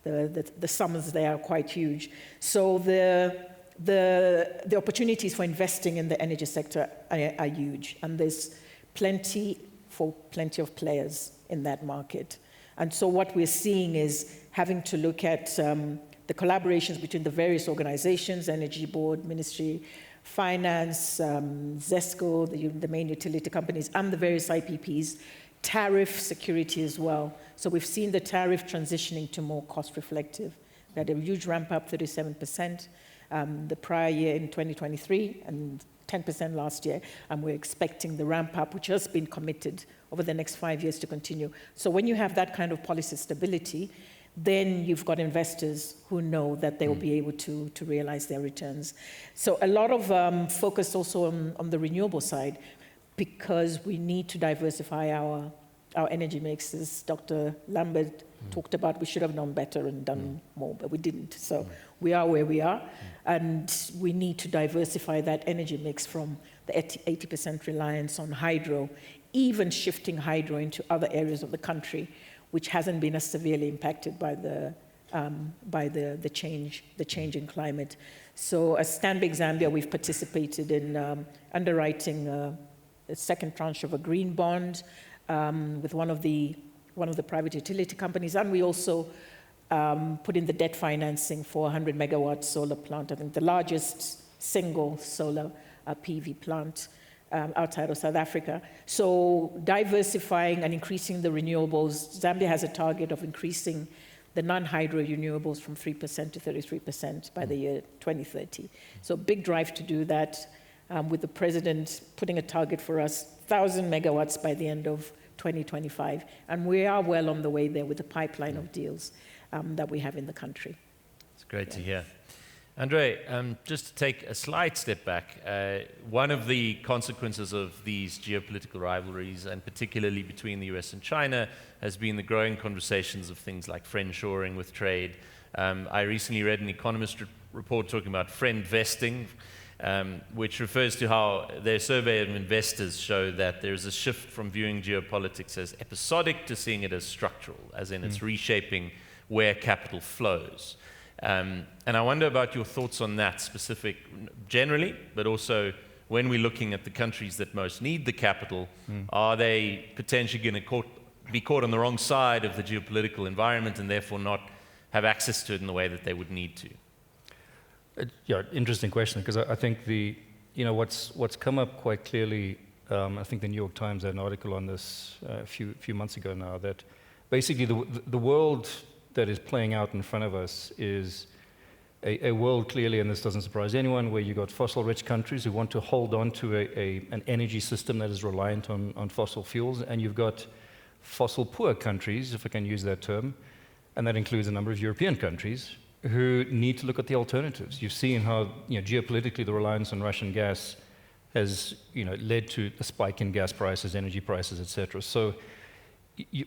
the sums there are quite huge. So the opportunities for investing in the energy sector are huge, and there's plenty of players in that market. And so what we're seeing is having to look at the collaborations between the various organizations, Energy Board, Ministry, Finance, ZESCO, the main utility companies, and the various IPPs, tariff security as well. So we've seen the tariff transitioning to more cost reflective. We had a huge ramp up, 37%, the prior year in 2023, and 10% last year, and we're expecting the ramp up, which has been committed over the next 5 years, to continue. So when you have that kind of policy stability, then you've got investors who know that they will be able to realize their returns. So a lot of focus also on the renewable side, because we need to diversify our energy mix. As Dr. Lambert talked about, we should have known better and done more, but we didn't. So we are where we are, and we need to diversify that energy mix from the the 80% reliance on hydro, even shifting hydro into other areas of the country, which hasn't been as severely impacted by the change in climate. So as Stanbic Zambia, we've participated in underwriting a second tranche of a green bond with one of the private utility companies, and we also put in the debt financing for a 100 megawatt solar plant, I think the largest single solar PV plant outside of South Africa. So diversifying and increasing the renewables. Zambia has a target of increasing the non-hydro renewables from 3% to 33% by the year 2030. So big drive to do that, with the president putting a target for us, 1,000 megawatts by the end of 2025. And we are well on the way there with the pipeline of deals that we have in the country. It's great to hear. Andre, just to take a slight step back, one of the consequences of these geopolitical rivalries, and particularly between the US and China, has been the growing conversations of things like friendshoring with trade. I recently read an Economist report talking about friend vesting, which refers to how their survey of investors show that there's a shift from viewing geopolitics as episodic to seeing it as structural, as in it's reshaping where capital flows. And I wonder about your thoughts on that specific, generally, but also when we're looking at the countries that most need the capital, are they potentially going to be caught on the wrong side of the geopolitical environment and therefore not have access to it in the way that they would need to? Yeah, interesting question, because I think what's come up quite clearly, I think the New York Times had an article on this a few months ago now, that basically the world that is playing out in front of us is a world, clearly, and this doesn't surprise anyone, where you've got fossil-rich countries who want to hold on to an energy system that is reliant on fossil fuels, and you've got fossil-poor countries, if I can use that term, and that includes a number of European countries, who need to look at the alternatives. You've seen how, geopolitically, the reliance on Russian gas has, led to a spike in gas prices, energy prices, etc. So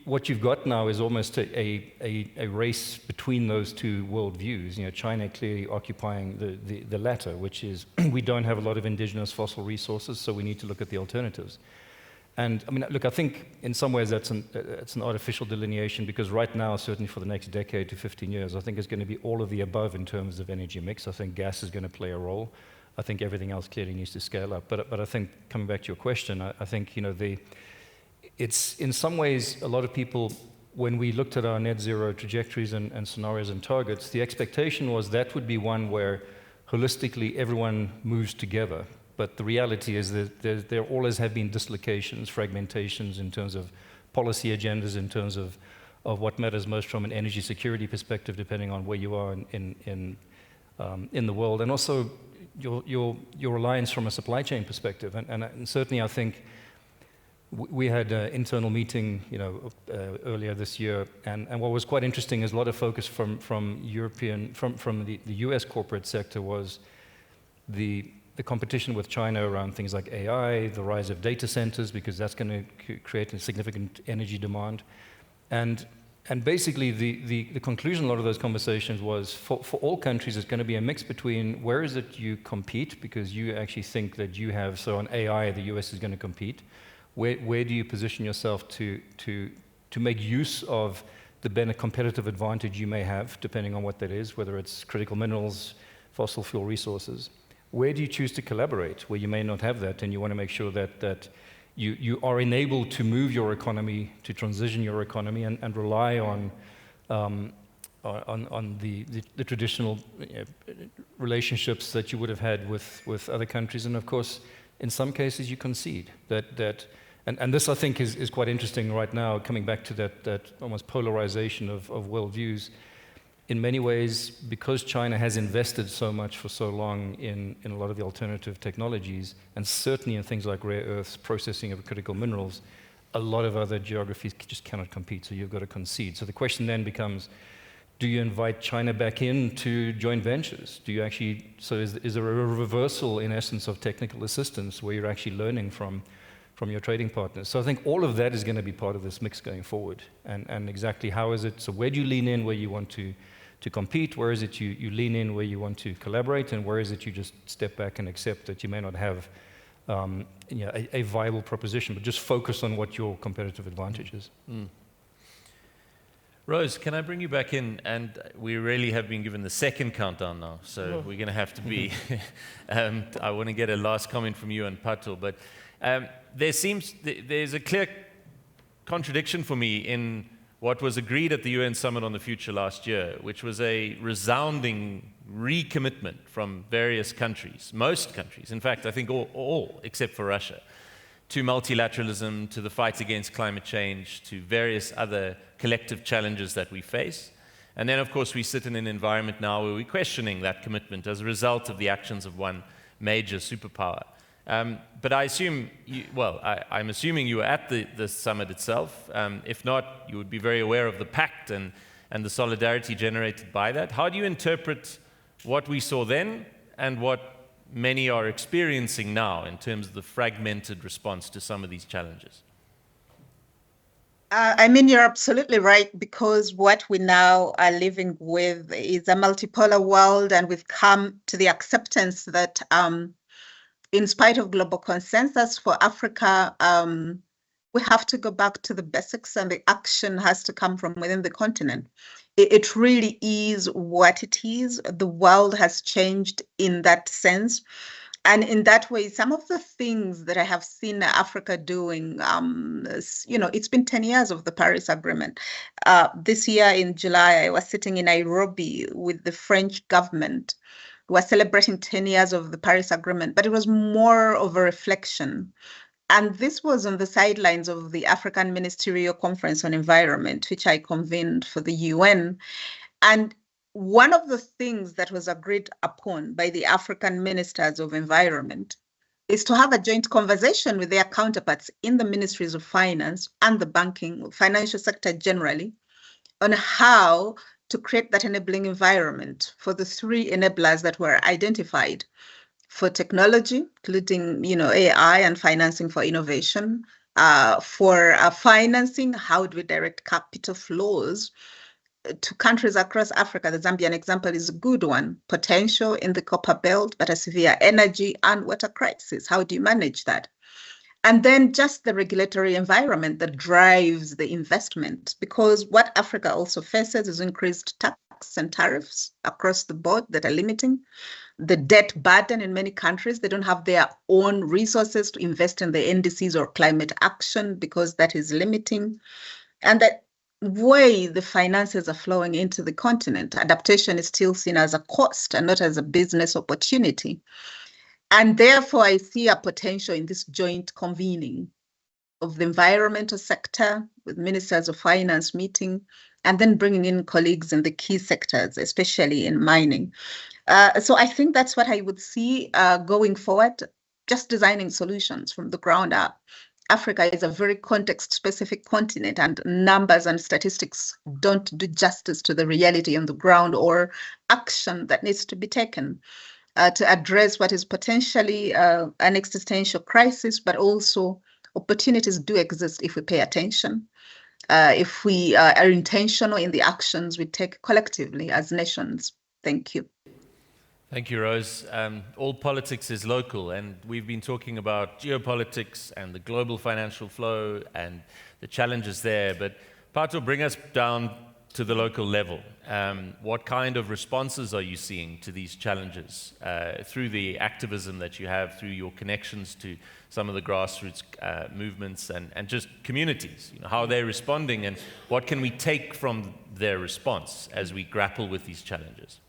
what you've got now is almost a race between those two worldviews. China clearly occupying the latter, which is we don't have a lot of indigenous fossil resources, so we need to look at the alternatives. And I mean, look, I think in some ways it's an artificial delineation, because right now, certainly for the next decade to 15 years, I think it's going to be all of the above in terms of energy mix. I think gas is going to play a role. I think everything else clearly needs to scale up. But I think, coming back to your question, I think it's in some ways, a lot of people, when we looked at our net zero trajectories and scenarios and targets, the expectation was that would be one where holistically everyone moves together. But the reality is that there always have been dislocations, fragmentations in terms of policy agendas, in terms of what matters most from an energy security perspective, depending on where you are in the world, and also your reliance from a supply chain perspective. And certainly, I think we had an internal meeting, earlier this year, and what was quite interesting is a lot of focus from the US corporate sector was the competition with China around things like AI, the rise of data centers, because that's going to create a significant energy demand. And basically the conclusion of a lot of those conversations was for all countries, it's going to be a mix between where is it you compete, because you actually think that you have, so on AI, the US is going to compete. Where do you position yourself to make use of the competitive advantage you may have, depending on what that is, whether it's critical minerals, fossil fuel resources? Where do you choose to collaborate, where you may not have that, and you want to make sure that you are enabled to move your economy, to transition your economy, and rely on the traditional relationships that you would have had with other countries. And of course, in some cases, you concede that. And this, I think, is quite interesting right now, coming back to that almost polarization of worldviews. In many ways, because China has invested so much for so long in a lot of the alternative technologies, and certainly in things like rare earths, processing of critical minerals, a lot of other geographies just cannot compete, so you've got to concede. So the question then becomes, do you invite China back into joint ventures? Do you actually, so is there a reversal, in essence, of technical assistance, where you're actually learning from your trading partners? So I think all of that is going to be part of this mix going forward. And exactly how is it, so where do you lean in where you want to compete? Where is it you lean in where you want to collaborate? And where is it you just step back and accept that you may not have a viable proposition, but just focus on what your competitive advantage is. Rose, can I bring you back in? And we really have been given the second countdown now, so we're going to have to be. I want to get a last comment from you and Pato, but there's a clear contradiction for me in what was agreed at the UN Summit on the Future last year, which was a resounding recommitment from various countries, most countries, in fact, I think all except for Russia, to multilateralism, to the fight against climate change, to various other collective challenges that we face. And then, of course, we sit in an environment now where we're questioning that commitment as a result of the actions of one major superpower. But I assume, I'm assuming you were at the summit itself. If not, you would be very aware of the pact and the solidarity generated by that. How do you interpret what we saw then and what many are experiencing now in terms of the fragmented response to some of these challenges? You're absolutely right, because what we now are living with is a multipolar world, and we've come to the acceptance that in spite of global consensus for Africa, we have to go back to the basics, and the action has to come from within the continent. It really is what it is. The world has changed in that sense. And in that way, some of the things that I have seen Africa doing, it's been 10 years of the Paris Agreement. This year in July, I was sitting in Nairobi with the French government. We were celebrating 10 years of the Paris Agreement, but it was more of a reflection. And this was on the sidelines of the African Ministerial Conference on Environment, which I convened for the UN. And one of the things that was agreed upon by the African ministers of environment is to have a joint conversation with their counterparts in the ministries of finance and the banking, financial sector generally, on how to create that enabling environment for the three enablers that were identified: for technology, including AI and financing for innovation, for financing, how do we direct capital flows to countries across Africa. The Zambian example is a good one. Potential in the copper belt, but a severe energy and water crisis. How do you manage that? And then just the regulatory environment that drives the investment, because what Africa also faces is increased tax and tariffs across the board that are limiting the debt burden in many countries. They don't have their own resources to invest in the NDCs or climate action because that is limiting. And that way the finances are flowing into the continent, adaptation is still seen as a cost and not as a business opportunity. And therefore, I see a potential in this joint convening of the environmental sector with ministers of finance meeting, and then bringing in colleagues in the key sectors, especially in mining. So I think that's what I would see going forward, just designing solutions from the ground up. Africa is a very context-specific continent, and numbers and statistics don't do justice to the reality on the ground or action that needs to be taken to address what is potentially an existential crisis, but also opportunities do exist if we pay attention, if we are intentional in the actions we take collectively as nations. Thank you. Thank you, Rose. All politics is local, and we've been talking about geopolitics and the global financial flow and the challenges there. But Pato, bring us down to the local level. What kind of responses are you seeing to these challenges through the activism that you have, through your connections to some of the grassroots movements and just communities? How are they responding, and what can we take from their response as we grapple with these challenges?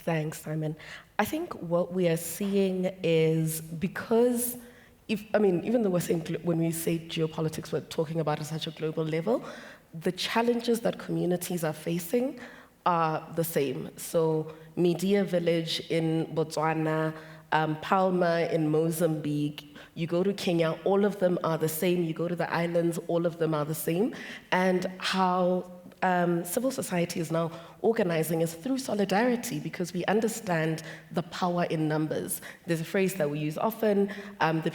Thanks, Simon. I think what we are seeing is because, even though when we say geopolitics, we're talking about at such a global level, the challenges that communities are facing are the same. So Media Village in Botswana, Palma in Mozambique, you go to Kenya, all of them are the same. You go to the islands, all of them are the same. And how civil society is now organizing is through solidarity, because we understand the power in numbers. There's a phrase that we use often, the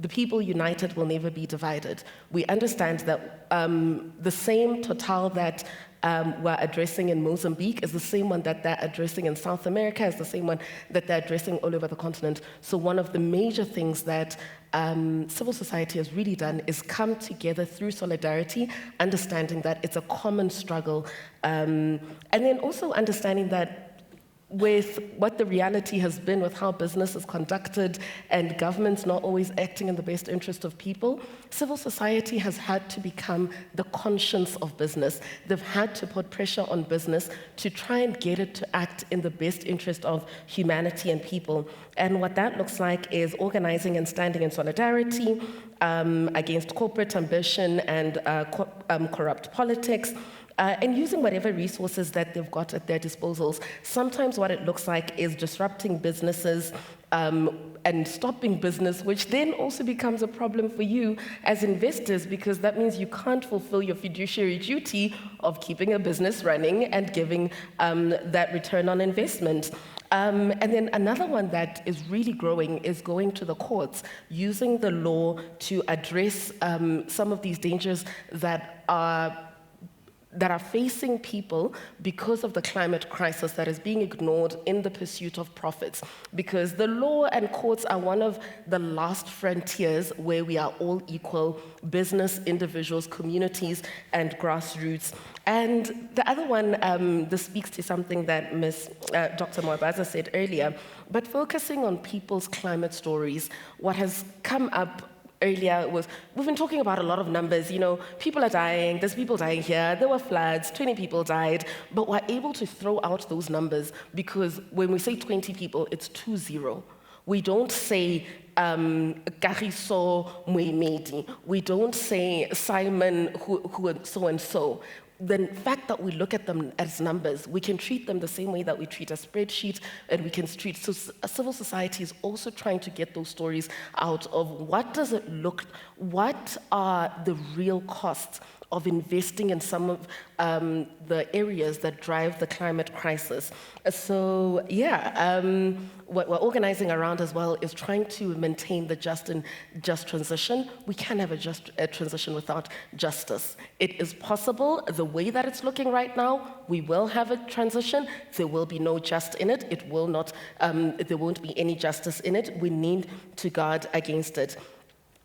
people united will never be divided. We understand that the same total that we're addressing in Mozambique is the same one that they're addressing in South America, is the same one that they're addressing all over the continent. So one of the major things that civil society has really done is come together through solidarity, understanding that it's a common struggle, and then also understanding that with what the reality has been with how business is conducted and governments not always acting in the best interest of people, civil society has had to become the conscience of business. They've had to put pressure on business to try and get it to act in the best interest of humanity and people. And what that looks like is organizing and standing in solidarity against corporate ambition and corrupt politics, and using whatever resources that they've got at their disposals. Sometimes what it looks like is disrupting businesses and stopping business, which then also becomes a problem for you as investors, because that means you can't fulfill your fiduciary duty of keeping a business running and giving that return on investment. And then another one that is really growing is going to the courts, using the law to address some of these dangers that are facing people because of the climate crisis that is being ignored in the pursuit of profits. Because the law and courts are one of the last frontiers where we are all equal: business, individuals, communities, and grassroots. And the other one, this speaks to something that Dr. Mwebaza said earlier, but focusing on people's climate stories. What has come up earlier was, we've been talking about a lot of numbers, people are dying, there's people dying here, there were floods, 20 people died, but we're able to throw out those numbers because when we say 20 people, it's 20. We don't say Kagiso Moemedi, we don't say Simon who so-and-so. The fact that we look at them as numbers, we can treat them the same way that we treat a spreadsheet, and we can treat, so civil society is also trying to get those stories out of what does it look, what are the real costs of investing in some of the areas that drive the climate crisis. So what we're organizing around as well is trying to maintain the just transition. We can't have a transition without justice. It is possible. The way that it's looking right now, we will have a transition. There will be no just in it. It will not. There won't be any justice in it. We need to guard against it.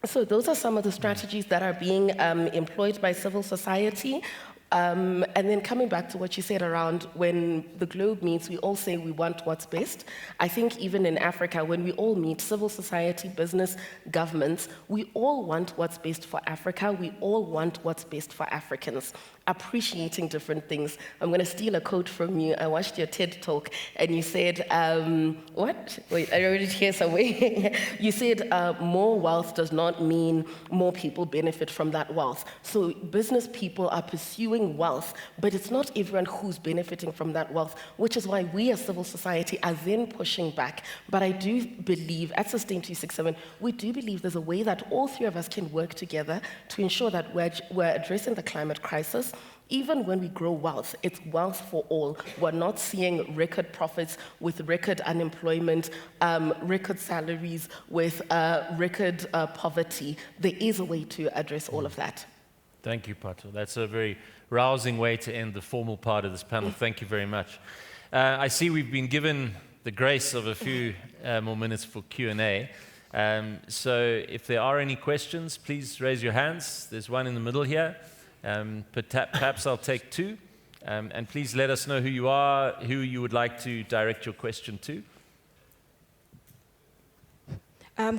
So those are some of the strategies that are being employed by civil society. And then coming back to what you said around when the globe meets, we all say we want what's best. I think even in Africa, when we all meet, civil society, business, governments, we all want what's best for Africa. We all want what's best for Africans, appreciating different things. I'm going to steal a quote from you. I watched your TED talk, and you said, what? Wait, I wrote it here somewhere. You said more wealth does not mean more people benefit from that wealth. So business people are pursuing wealth, but it's not everyone who's benefiting from that wealth, which is why we as civil society are then pushing back. But I do believe, at Sustain 267, we do believe there's a way that all three of us can work together to ensure that we're addressing the climate crisis. Even when we grow wealth, it's wealth for all. We're not seeing record profits with record unemployment, record salaries with record poverty. There is a way to address all of that. Thank you, Pato. That's a very rousing way to end the formal part of this panel. Thank you very much. I see we've been given the grace of a few more minutes for Q&A. So if there are any questions, please raise your hands. There's one in the middle here. Perhaps I'll take two. And please let us know who you are, who you would like to direct your question to.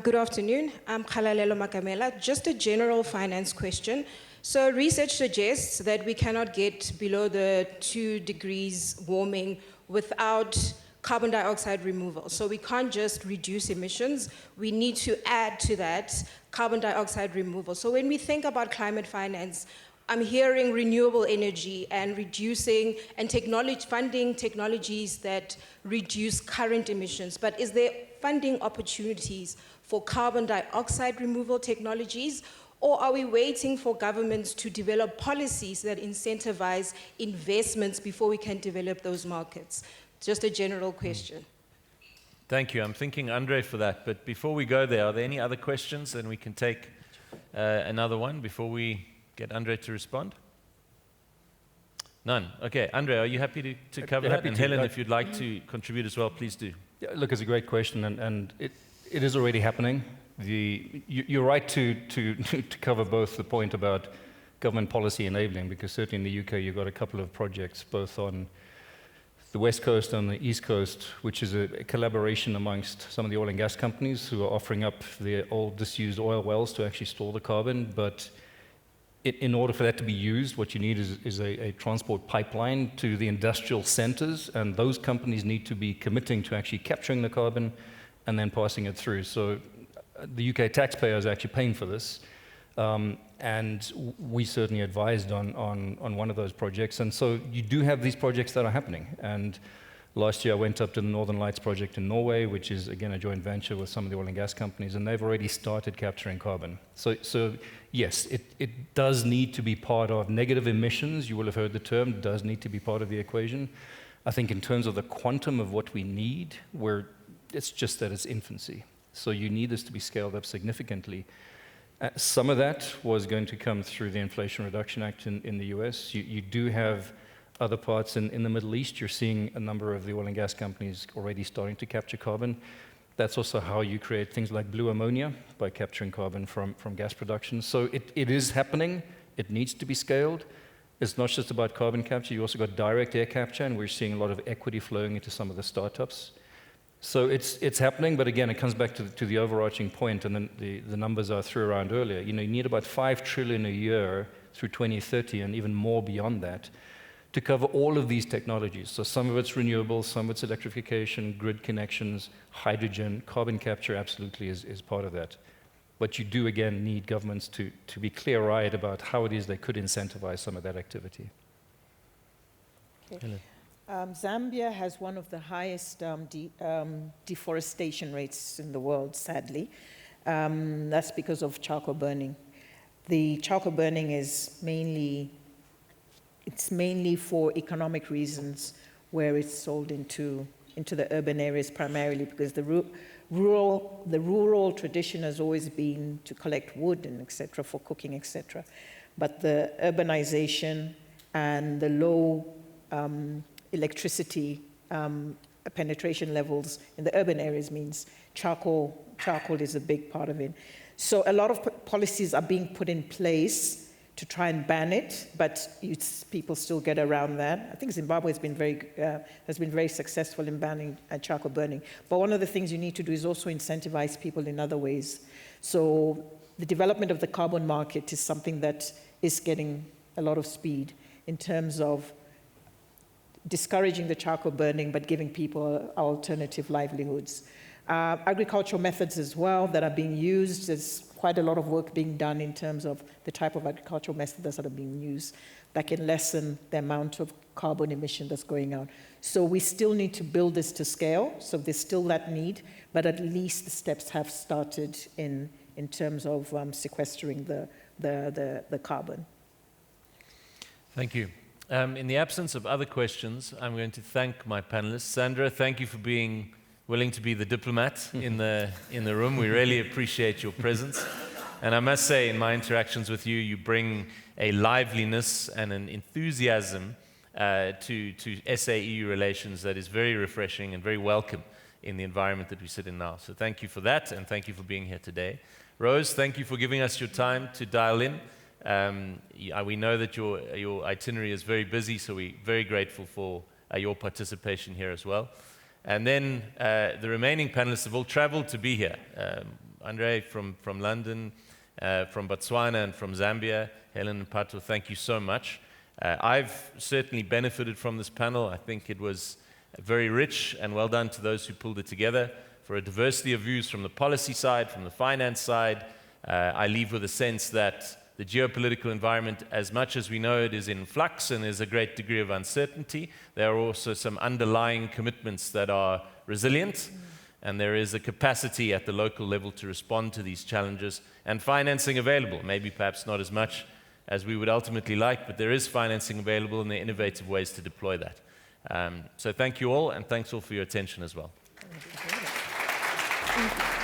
Good afternoon. I'm Khalalelo Makamela. Just a general finance question. So research suggests that we cannot get below the 2 degrees warming without carbon dioxide removal. So we can't just reduce emissions. We need to add to that carbon dioxide removal. So when we think about climate finance, I'm hearing renewable energy and reducing and funding technologies that reduce current emissions. But is there funding opportunities for carbon dioxide removal technologies? Or are we waiting for governments to develop policies that incentivize investments before we can develop those markets? Just a general question. Thank you. I'm thanking Andre for that. But before we go there, are there any other questions? And we can take another one before we get Andre to respond. None. Okay, Andre, are you happy to cover that? Happy And to. Helen, if you'd like to contribute as well, please do. Yeah, look, it's a great question, and it is already happening. You're right to cover both the point about government policy enabling, because certainly in the UK you've got a couple of projects, both on the West Coast and the East Coast, which is a collaboration amongst some of the oil and gas companies who are offering up their old disused oil wells to actually store the carbon. But in order for that to be used, what you need is a transport pipeline to the industrial centers, and those companies need to be committing to actually capturing the carbon and then passing it through. So the UK taxpayer is actually paying for this. And we certainly advised on one of those projects. And so you do have these projects that are happening. And last year I went up to the Northern Lights project in Norway, which is, again, a joint venture with some of the oil and gas companies, and they've already started capturing carbon. So yes, it does need to be part of negative emissions. You will have heard the term, does need to be part of the equation. I think in terms of the quantum of what we need, it's just at its infancy. So you need this to be scaled up significantly. Some of that was going to come through the Inflation Reduction Act in the US. You do have other parts in the Middle East. You're seeing a number of the oil and gas companies already starting to capture carbon. That's also how you create things like blue ammonia, by capturing carbon from gas production. So it is happening. It needs to be scaled. It's not just about carbon capture. You also got direct air capture, and we're seeing a lot of equity flowing into some of the startups. So it's happening, but again, it comes back to the overarching point, and then the numbers I threw around earlier. You need about 5 trillion a year through 2030, and even more beyond that, to cover all of these technologies. So some of it's renewable, some of it's electrification, grid connections, hydrogen, carbon capture absolutely is part of that. But you do, again, need governments to be clear-eyed about how it is they could incentivize some of that activity. Okay. Zambia has one of the highest deforestation rates in the world, sadly. That's because of charcoal burning. The charcoal burning is mainly for economic reasons, where it's sold into the urban areas primarily, because the rural tradition has always been to collect wood and etc. for cooking, etc. But the urbanization and the low electricity penetration levels in the urban areas means charcoal is a big part of it. So a lot of policies are being put in place to try and ban it, but people still get around that. I think Zimbabwe has been very successful in banning charcoal burning. But one of the things you need to do is also incentivize people in other ways. So the development of the carbon market is something that is getting a lot of speed in terms of discouraging the charcoal burning, but giving people alternative livelihoods. Agricultural methods as well that are being used. There's quite a lot of work being done in terms of the type of agricultural methods that are being used that can lessen the amount of carbon emission that's going out. So we still need to build this to scale. So there's still that need, but at least the steps have started in terms of sequestering the carbon. Thank you. In the absence of other questions, I'm going to thank my panelists. Sandra, thank you for being willing to be the diplomat in the room. We really appreciate your presence. And I must say, in my interactions with you, you bring a liveliness and an enthusiasm to SA-EU relations that is very refreshing and very welcome in the environment that we sit in now. So thank you for that, and thank you for being here today. Rose, thank you for giving us your time to dial in. We know that your itinerary is very busy, so we're very grateful for your participation here as well. And then the remaining panelists have all traveled to be here. Andre from London, from Botswana and from Zambia. Helen and Pato, thank you so much. I've certainly benefited from this panel. I think it was very rich, and well done to those who pulled it together. For a diversity of views from the policy side, from the finance side, I leave with a sense that the geopolitical environment, as much as we know it is in flux and there's a great degree of uncertainty, there are also some underlying commitments that are resilient, and there is a capacity at the local level to respond to these challenges, and financing available. Maybe perhaps not as much as we would ultimately like, but there is financing available, and there are innovative ways to deploy that. So thank you all, and thanks all for your attention as well. Thank you.